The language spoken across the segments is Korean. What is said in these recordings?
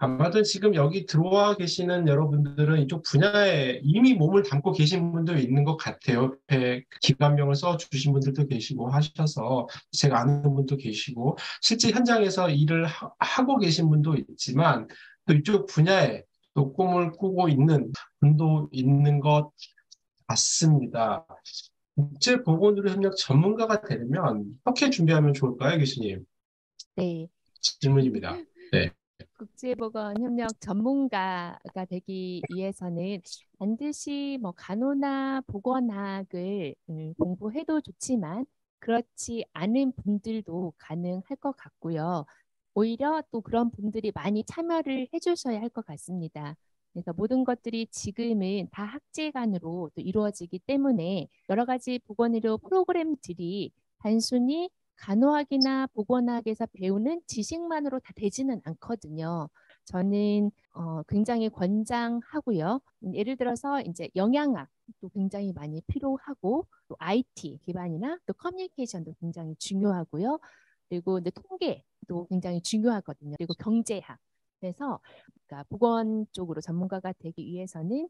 아마도 지금 여기 들어와 계시는 여러분들은 이쪽 분야에 이미 몸을 담고 계신 분도 있는 것 같아요. 옆에 기관명을 써주신 분들도 계시고 하셔서 제가 아는 분도 계시고 실제 현장에서 일을 하고 계신 분도 있지만 또 이쪽 분야에 또 꿈을 꾸고 있는 분도 있는 것 같습니다. 국제보건의료협력 전문가가 되려면 어떻게 준비하면 좋을까요, 교수님? 네. 질문입니다. 네. 국제보건협력 전문가가 되기 위해서는 반드시 뭐 간호나 보건학을 공부해도 좋지만 그렇지 않은 분들도 가능할 것 같고요. 오히려 또 그런 분들이 많이 참여를 해주셔야 할 것 같습니다. 그래서 모든 것들이 지금은 다 학제간으로 또 이루어지기 때문에 여러 가지 보건의료 프로그램들이 단순히 간호학이나 보건학에서 배우는 지식만으로 다 되지는 않거든요. 저는 굉장히 권장하고요. 예를 들어서 이제 영양학도 굉장히 많이 필요하고 또 IT 기반이나 또 커뮤니케이션도 굉장히 중요하고요. 그리고 이제 통계도 굉장히 중요하거든요. 그리고 경제학. 그래서 그러니까 보건 쪽으로 전문가가 되기 위해서는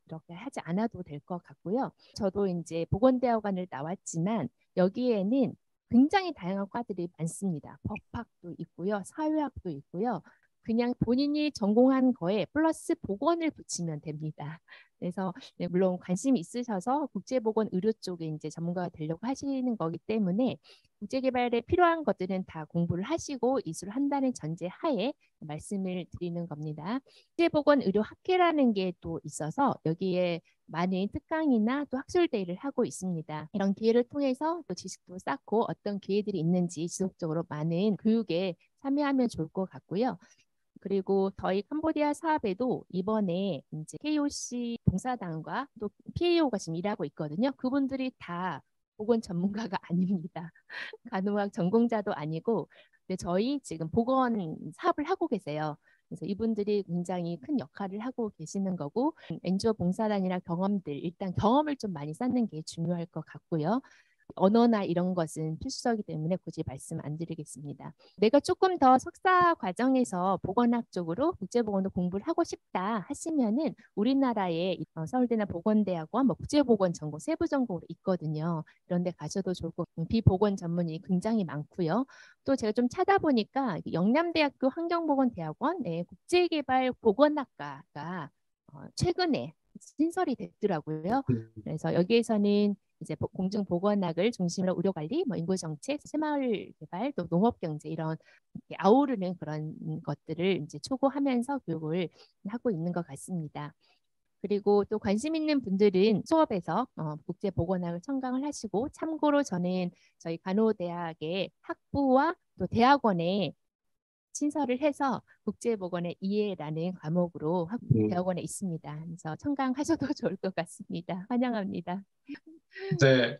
이렇게 하지 않아도 될 것 같고요. 저도 이제 보건대학원을 나왔지만 여기에는 굉장히 다양한 과들이 많습니다. 법학도 있고요, 사회학도 있고요. 그냥 본인이 전공한 거에 플러스 보건을 붙이면 됩니다. 그래서 네, 물론 관심이 있으셔서 국제보건 의료 쪽에 이제 전문가가 되려고 하시는 거기 때문에 국제개발에 필요한 것들은 다 공부를 하시고 이수를 한다는 전제 하에 말씀을 드리는 겁니다. 국제보건 의료학회라는 게 또 있어서 여기에 많은 특강이나 또 학술대회를 하고 있습니다. 이런 기회를 통해서 또 지식도 쌓고 어떤 기회들이 있는지 지속적으로 많은 교육에 참여하면 좋을 것 같고요. 그리고 저희 캄보디아 사업에도 이번에 이제 KOC 봉사단과 또 PAO가 지금 일하고 있거든요. 그분들이 다 보건 전문가가 아닙니다. 간호학 전공자도 아니고, 근데 저희 지금 보건 사업을 하고 계세요. 그래서 이분들이 굉장히 큰 역할을 하고 계시는 거고, NGO 봉사단이나 경험들, 일단 경험을 좀 많이 쌓는 게 중요할 것 같고요. 언어나 이런 것은 필수적이기 때문에 굳이 말씀 안 드리겠습니다. 내가 조금 더 석사 과정에서 보건학 쪽으로 국제보건도 공부를 하고 싶다 하시면은 우리나라에 서울대나 보건대학원, 뭐 국제보건 전공, 세부 전공으로 있거든요. 그런 데 가셔도 좋을 것 같고 비보건 전문이 굉장히 많고요. 또 제가 좀 찾아보니까 영남대학교 환경보건대학원 국제개발 보건학과가 최근에 신설이 됐더라고요. 그래서 여기에서는 이제 공중보건학을 중심으로 의료관리, 뭐 인구정책, 새마을 개발, 또 농업경제 이런 아우르는 그런 것들을 이제 추구하면서 교육을 하고 있는 것 같습니다. 그리고 또 관심 있는 분들은 수업에서 국제보건학을 첨강을 하시고 참고로 저는 저희 간호대학의 학부와 또 대학원에 신설을 해서 국제보건의 이해라는 과목으로 음, 대학원에 있습니다. 그래서 첨강하셔도 좋을 것 같습니다. 환영합니다. 네.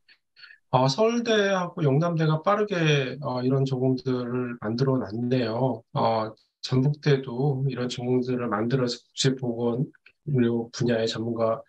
서울대하고 영남대가 빠르게 이런 전공들을 만들어 놨네요. 전북대도 이런 전공들을 만들어서 국제보건 의료 분야의 전문가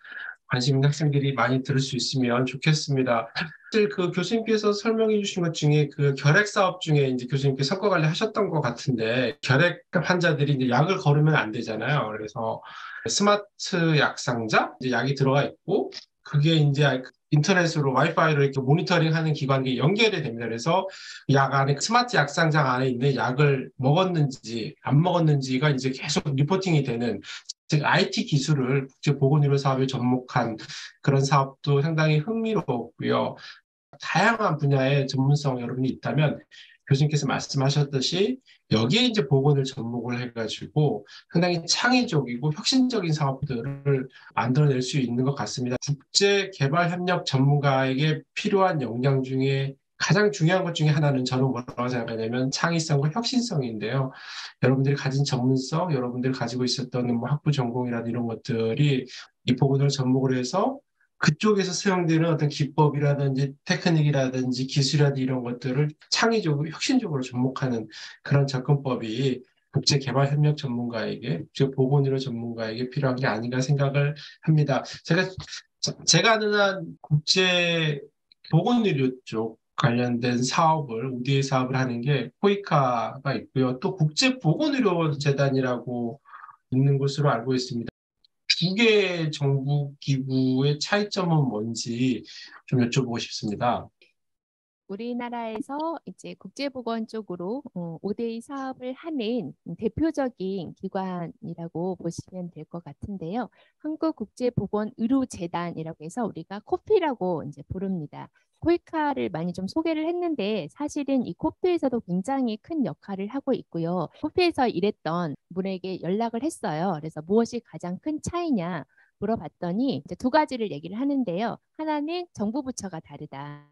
관심 있는 학생들이 많이 들을 수 있으면 좋겠습니다. 사실 그 교수님께서 설명해 주신 것 중에 그 결핵 사업 중에 이제 교수님께 성과 관리 하셨던 것 같은데 결핵 환자들이 이제 약을 거르면 안 되잖아요. 그래서 스마트 약상자 이제 약이 들어가 있고 그게 이제 인터넷으로 와이파이로 이렇게 모니터링하는 기관이 연결이 됩니다. 그래서 약 안에 스마트 약상자 안에 있는 약을 먹었는지 안 먹었는지가 이제 계속 리포팅이 되는 즉 IT 기술을 국제보건의료 사업에 접목한 그런 사업도 상당히 흥미롭고요. 다양한 분야의 전문성 여러분이 있다면 교수님께서 말씀하셨듯이 여기에 이제 보건을 접목을 해가지고 상당히 창의적이고 혁신적인 사업들을 만들어낼 수 있는 것 같습니다. 국제개발협력 전문가에게 필요한 역량 중에 가장 중요한 것 중에 하나는 저는 뭐라고 생각하냐면 창의성과 혁신성인데요. 여러분들이 가진 전문성, 여러분들이 가지고 있었던 뭐 학부 전공이라든 이런 것들이 이 보건을 접목을 해서 그쪽에서 사용되는 어떤 기법이라든지 테크닉이라든지 기술이라든지 이런 것들을 창의적으로 혁신적으로 접목하는 그런 접근법이 국제개발협력 전문가에게, 국제보건의료 전문가에게 필요한 게 아닌가 생각을 합니다. 제가 아는 한 국제보건의료 쪽 관련된 사업을, ODA 사업을 하는 게 코이카가 있고요. 또 국제보건의료재단이라고 있는 것으로 알고 있습니다. 두 개의 정부 기구의 차이점은 뭔지 좀 여쭤보고 싶습니다. 우리나라에서 이제 국제보건 쪽으로 5대2 사업을 하는 대표적인 기관이라고 보시면 될 것 같은데요. 한국국제보건의료재단이라고 해서 우리가 코피라고 이제 부릅니다. 코이카를 많이 좀 소개를 했는데 사실은 이 코피에서도 굉장히 큰 역할을 하고 있고요. 코피에서 일했던 분에게 연락을 했어요. 그래서 무엇이 가장 큰 차이냐 물어봤더니 이제 두 가지를 얘기를 하는데요. 하나는 정부 부처가 다르다.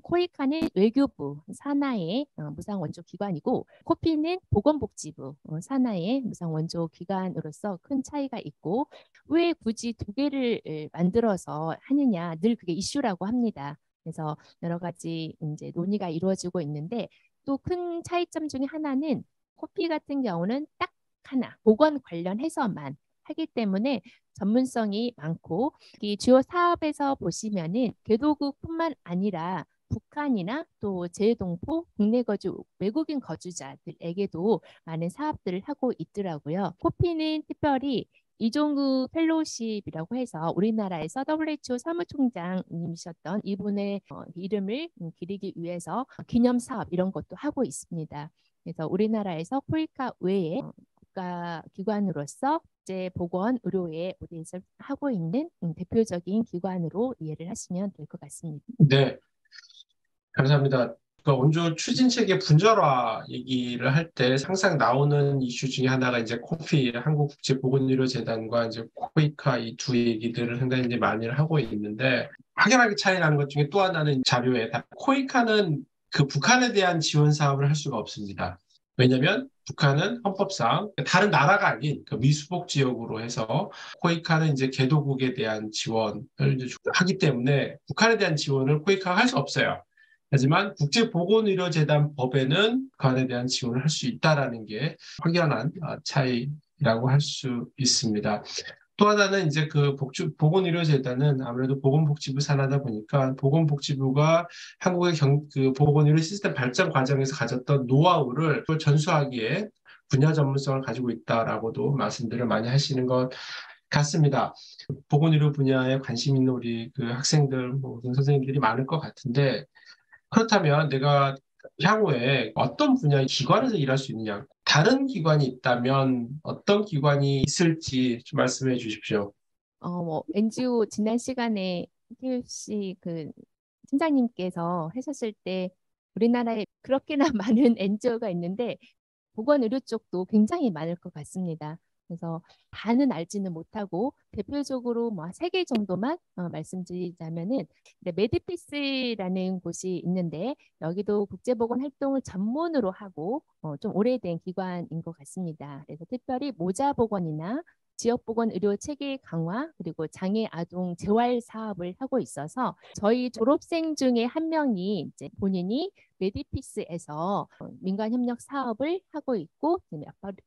코이카는 외교부 산하의 무상 원조 기관이고 코피는 보건복지부 산하의 무상 원조 기관으로서 큰 차이가 있고 왜 굳이 두 개를 만들어서 하느냐 늘 그게 이슈라고 합니다. 그래서 여러 가지 이제 논의가 이루어지고 있는데 또 큰 차이점 중에 하나는 코피 같은 경우는 딱 하나 보건 관련해서만 하기 때문에 전문성이 많고 이 주요 사업에서 보시면은 개도국뿐만 아니라 북한이나 또 제동포 국내 거주 외국인 거주자들에게도 많은 사업들을 하고 있더라고요. 코피는 특별히 이종구 펠로우십이라고 해서 우리나라에서 WHO 사무총장님이셨던 이분의 이름을 기리기 위해서 기념 사업 이런 것도 하고 있습니다. 그래서 우리나라에서 코이카 외에 국가 기관으로서 국제 보건 의료에 우리에서 하고 있는 대표적인 기관으로 이해를 하시면 될 것 같습니다. 네, 감사합니다. 그러니까 원조 추진체계 분절화 얘기를 할 때 항상 나오는 이슈 중에 하나가 이제 코피, 한국국제보건의료재단과 이제 코이카 이 두 얘기들을 상당히 이제 많이를 하고 있는데 확연하게 차이 나는 것 중에 또 하나는 자료에 코이카는 그 북한에 대한 지원 사업을 할 수가 없습니다. 왜냐하면 북한은 헌법상 다른 나라가 아닌 그 미수복 지역으로 해서 코이카는 이제 개도국에 대한 지원을 이제 하기 때문에 북한에 대한 지원을 코이카가 할 수 없어요. 하지만 국제보건의료재단 법에는 북한에 대한 지원을 할 수 있다라는 게 확연한 차이라고 할 수 있습니다. 또 하나는 이제 그 보건의료재단은 아무래도 보건복지부 산하다 보니까 보건복지부가 한국의 그 보건의료 시스템 발전 과정에서 가졌던 노하우를 또 전수하기에 분야 전문성을 가지고 있다라고도 말씀들을 많이 하시는 것 같습니다. 보건의료 분야에 관심 있는 우리 그 학생들, 모든 선생님들이 많을 것 같은데 그렇다면 내가 향후에 어떤 분야의 기관에서 일할 수 있느냐? 다른 기관이 있다면 어떤 기관이 있을지 좀 말씀해 주십시오. 뭐 NGO 지난 시간에 TUC 그 팀장님께서 하셨을 때 우리나라에 그렇게나 많은 NGO가 있는데 보건의료 쪽도 굉장히 많을 것 같습니다. 그래서 다는 알지는 못하고 대표적으로 뭐 세 개 정도만 말씀드리자면은 메디피스라는 곳이 있는데 여기도 국제보건 활동을 전문으로 하고 좀 오래된 기관인 것 같습니다. 그래서 특별히 모자보건이나 지역보건 의료 체계 강화 그리고 장애 아동 재활 사업을 하고 있어서 저희 졸업생 중에 한 명이 이제 본인이 메디피스에서 민간 협력 사업을 하고 있고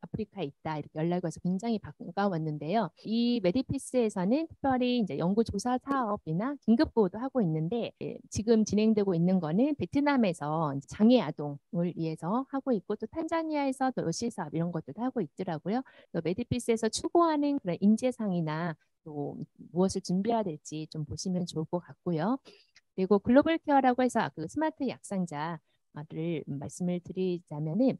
아프리카에 있다 이렇게 연락이 와서 굉장히 반가웠는데요. 이 메디피스에서는 특별히 이제 연구조사 사업이나 긴급 보호도 하고 있는데 지금 진행되고 있는 거는 베트남에서 장애 아동을 위해서 하고 있고 또 탄자니아에서 또 여시 사업 이런 것도 하고 있더라고요. 또 메디피스에서 추구하는 그런 인재상이나 또 무엇을 준비해야 될지 좀 보시면 좋을 것 같고요. 그리고 글로벌 케어라고 해서 그 스마트 약상자를 말씀을 드리자면은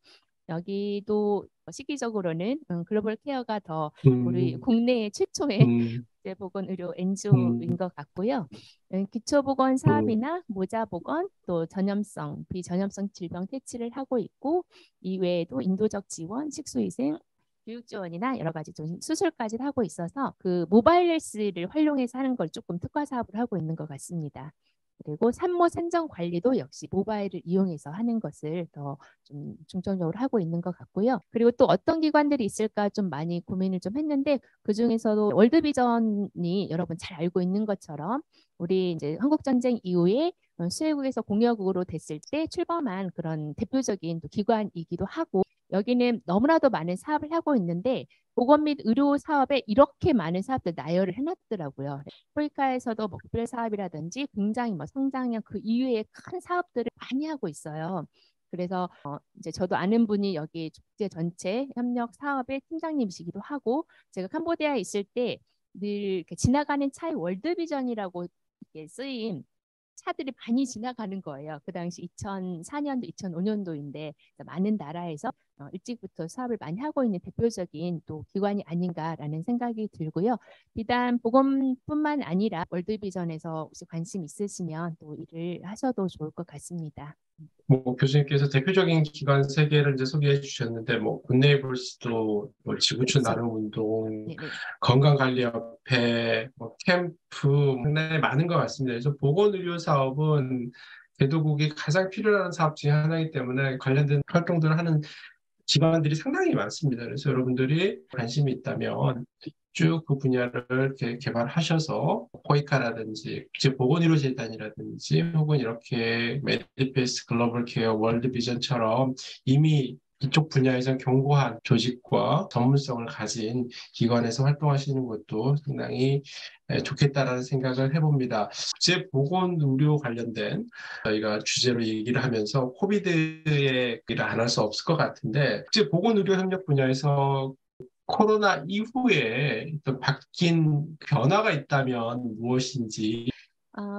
여기도 시기적으로는 글로벌 케어가 더 우리 음, 국내 최초의 음, 보건의료 음, NGO인 것 같고요. 기초보건 음, 사업이나 모자보건 또 전염성, 비전염성 질병 퇴치를 하고 있고 이외에도 인도적 지원, 식수위생, 교육 지원이나 여러 가지 좀 수술까지 하고 있어서 그 모바일 헬스를 활용해서 하는 걸 조금 특화 사업을 하고 있는 것 같습니다. 그리고 산모 산정 관리도 역시 모바일을 이용해서 하는 것을 더 좀 중점적으로 하고 있는 것 같고요. 그리고 또 어떤 기관들이 있을까 좀 많이 고민을 좀 했는데 그 중에서도 월드비전이 여러분 잘 알고 있는 것처럼 우리 이제 한국 전쟁 이후에 수혜국에서 공여국으로 됐을 때 출범한 그런 대표적인 또 기관이기도 하고 여기는 너무나도 많은 사업을 하고 있는데 보건 및 의료 사업에 이렇게 많은 사업들 나열을 해놨더라고요. 아프리카에서도 뭐 특별 사업이라든지 굉장히 뭐 성장형 그 이외의 큰 사업들을 많이 하고 있어요. 그래서 이제 저도 아는 분이 여기 국제 전체 협력 사업의 팀장님이시기도 하고 제가 캄보디아에 있을 때 늘 이렇게 지나가는 차에 월드비전이라고 이렇게 쓰인 차들이 많이 지나가는 거예요. 그 당시 2004년도, 2005년도인데 많은 나라에서 일찍부터 사업을 많이 하고 있는 대표적인 또 기관이 아닌가라는 생각이 들고요. 비단 보건뿐만 아니라 월드비전에서 혹시 관심 있으시면 또 일을 하셔도 좋을 것 같습니다. 뭐 교수님께서 대표적인 기관 세 개를 이제 소개해 주셨는데 뭐 굿네이버스도 뭐 지구촌 그렇죠. 나눔운동, 네네. 건강관리협회, 뭐 캠프 상당히 많은 것 같습니다. 그래서 보건의료 사업은 개도국이 가장 필요한 사업 중에 하나이기 때문에 관련된 활동들을 하는 기관들이 상당히 많습니다. 그래서 여러분들이 관심이 있다면 쭉 그 분야를 이렇게 개발하셔서 코이카라든지 국제보건의료재단이라든지 혹은 이렇게 메디페이스 글로벌 케어 월드비전처럼 이미 이쪽 분야에서 견고한 조직과 전문성을 가진 기관에서 활동하시는 것도 상당히 좋겠다라는 생각을 해봅니다. 국제보건의료 관련된 저희가 주제로 얘기를 하면서 코비드의 얘기를 안 할 수 없을 것 같은데 국제보건의료 협력 분야에서 코로나 이후에 또 바뀐 변화가 있다면 무엇인지.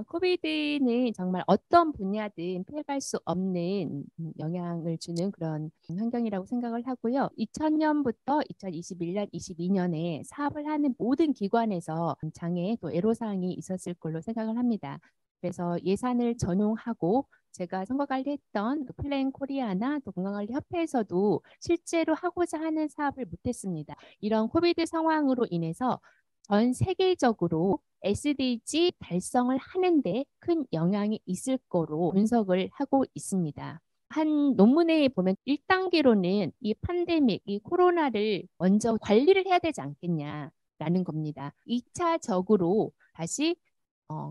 코비드는 정말 어떤 분야든 피해갈 수 없는 영향을 주는 그런 환경이라고 생각을 하고요. 2000년부터 2021년, 22년에 사업을 하는 모든 기관에서 장애 또 애로사항이 있었을 걸로 생각을 합니다. 그래서 예산을 전용하고 제가 선거관리했던 플랜 코리아나 또 건강관리협회에서도 실제로 하고자 하는 사업을 못했습니다. 이런 코비드 상황으로 인해서 전 세계적으로 SDG 달성을 하는데 큰 영향이 있을 거로 분석을 하고 있습니다. 한 논문에 보면 1단계로는 이 팬데믹, 이 코로나를 먼저 관리를 해야 되지 않겠냐라는 겁니다. 2차적으로 다시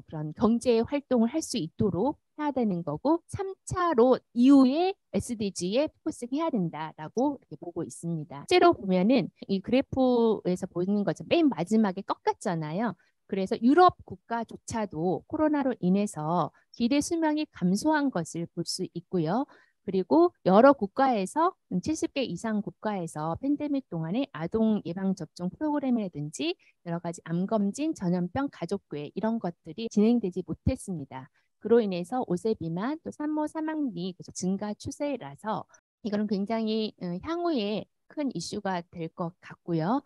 그런 경제 활동을 할 수 있도록 해야 되는 거고 3차로 이후에 SDG에 포커싱해야 된다라고 이렇게 보고 있습니다. 실제로 보면은 이 그래프에서 보이는 것처럼 맨 마지막에 꺾었잖아요. 그래서 유럽 국가조차도 코로나로 인해서 기대 수명이 감소한 것을 볼 수 있고요. 그리고 여러 국가에서 70개 이상 국가에서 팬데믹 동안에 아동 예방 접종 프로그램이라든지 여러 가지 암 검진, 전염병 가족교회 이런 것들이 진행되지 못했습니다. 그로 인해서 5세 비만 또 산모 사망률이 계속 증가 추세라서 이거는 굉장히 향후에 큰 이슈가 될 것 같고요.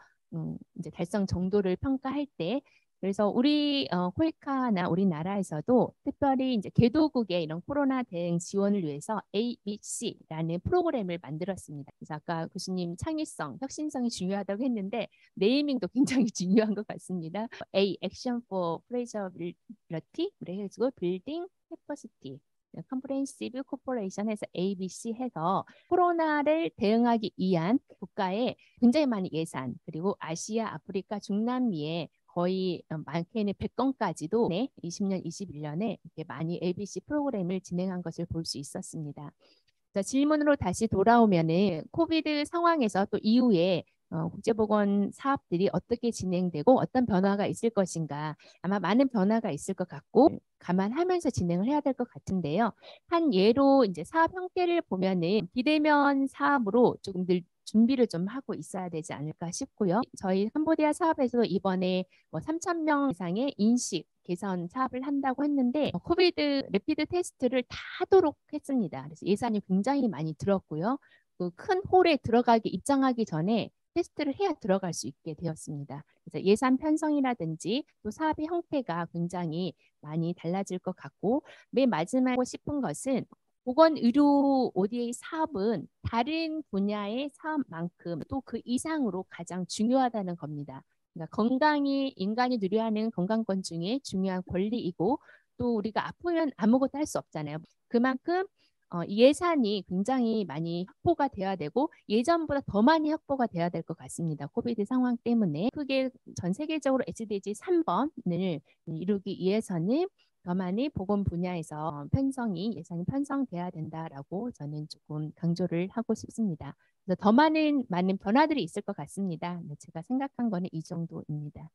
이제 달성 정도를 평가할 때 그래서 우리 코이카나 우리나라에서도 특별히 이제 개도국의 이런 코로나 대응 지원을 위해서 ABC라는 프로그램을 만들었습니다. 그래서 아까 교수님 창의성, 혁신성이 중요하다고 했는데 네이밍도 굉장히 중요한 것 같습니다. A, Action for Pleasurability, 그래가지고 Building Capacity, 컴프레hensive 코퍼레이션에서 ABC 해서 코로나를 대응하기 위한 국가에 굉장히 많은 예산 그리고 아시아, 아프리카, 중남미에 거의 많게는 100건까지도 20년, 21년에 이렇게 많이 ABC 프로그램을 진행한 것을 볼 수 있었습니다. 자, 질문으로 다시 돌아오면은 코비드 상황에서 또 이후에 국제보건 사업들이 어떻게 진행되고 어떤 변화가 있을 것인가 아마 많은 변화가 있을 것 같고 감안하면서 진행을 해야 될 것 같은데요. 한 예로 이제 사업 형태를 보면은 비대면 사업으로 조금 늘 준비를 좀 하고 있어야 되지 않을까 싶고요. 저희 캄보디아 사업에서 이번에 뭐 3천 명 이상의 인식 개선 사업을 한다고 했는데 코비드 레피드 테스트를 다 하도록 했습니다. 그래서 예산이 굉장히 많이 들었고요. 그 큰 홀에 들어가기 입장하기 전에 테스트를 해야 들어갈 수 있게 되었습니다. 그래서 예산 편성이라든지 또 사업의 형태가 굉장히 많이 달라질 것 같고 맨 마지막 하고 싶은 것은 보건의료 ODA 사업은 다른 분야의 사업만큼 또 그 이상으로 가장 중요하다는 겁니다. 그러니까 건강이 인간이 누려야 하는 건강권 중에 중요한 권리이고 또 우리가 아프면 아무것도 할 수 없잖아요. 그만큼 예산이 굉장히 많이 확보가 돼야 되고 예전보다 더 많이 확보가 돼야 될 것 같습니다. 코비드 상황 때문에 크게 전 세계적으로 SDG 3번을 이루기 위해서는 더 많이 보건 분야에서 예산이 편성돼야 된다라고 저는 조금 강조를 하고 싶습니다. 그래서 더 많은 변화들이 있을 것 같습니다. 네, 제가 생각한 거는 이 정도입니다.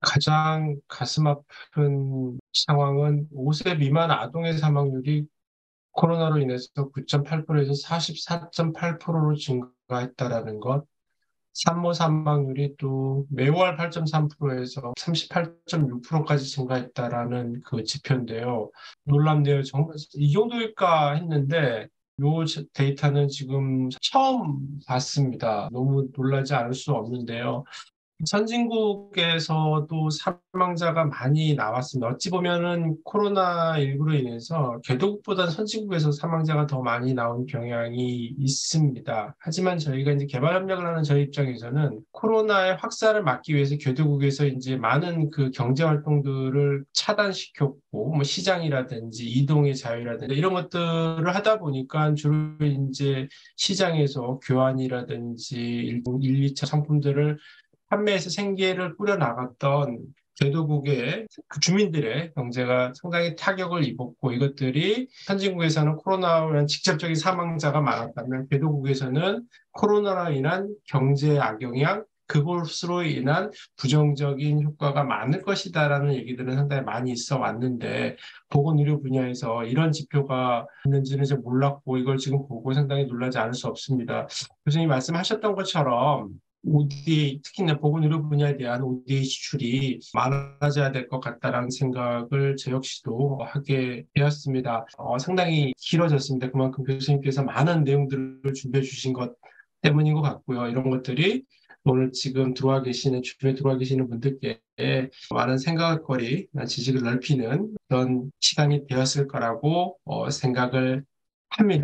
가장 가슴 아픈 상황은 5세 미만 아동의 사망률이 코로나로 인해서 9.8%에서 44.8%로 증가했다라는 것, 산모 사망률이 또 매월 8.3%에서 38.6%까지 증가했다라는 그 지표인데요. 놀랍네요. 정말 이 정도일까 했는데 요 데이터는 지금 처음 봤습니다. 너무 놀라지 않을 수 없는데요. 선진국에서도 사망자가 많이 나왔습니다. 어찌 보면은 코로나19로 인해서 개도국보다는 선진국에서 사망자가 더 많이 나온 경향이 있습니다. 하지만 저희가 이제 개발 협력을 하는 저희 입장에서는 코로나의 확산을 막기 위해서 개도국에서 이제 많은 그 경제 활동들을 차단시켰고, 뭐 시장이라든지 이동의 자유라든지 이런 것들을 하다 보니까 주로 이제 시장에서 교환이라든지 1, 2차 상품들을 판매에서 생계를 꾸려나갔던 개도국의 그 주민들의 경제가 상당히 타격을 입었고 이것들이 선진국에서는 코로나로 인한 직접적인 사망자가 많았다면 개도국에서는 코로나로 인한 경제 악영향 그것으로 인한 부정적인 효과가 많을 것이다라는 얘기들은 상당히 많이 있어 왔는데 보건의료 분야에서 이런 지표가 있는지는 잘 몰랐고 이걸 지금 보고 상당히 놀라지 않을 수 없습니다. 교수님 말씀하셨던 것처럼 ODA, 특히나 보건의료 분야에 대한 ODA 지출이 많아져야 될 것 같다라는 생각을 저 역시도 하게 되었습니다. 상당히 길어졌습니다. 그만큼 교수님께서 많은 내용들을 준비해 주신 것 때문인 것 같고요. 이런 것들이 오늘 지금 들어와 계시는, 주변에 들어와 계시는 분들께 많은 생각거리, 지식을 넓히는 그런 시간이 되었을 거라고 생각을 합니다.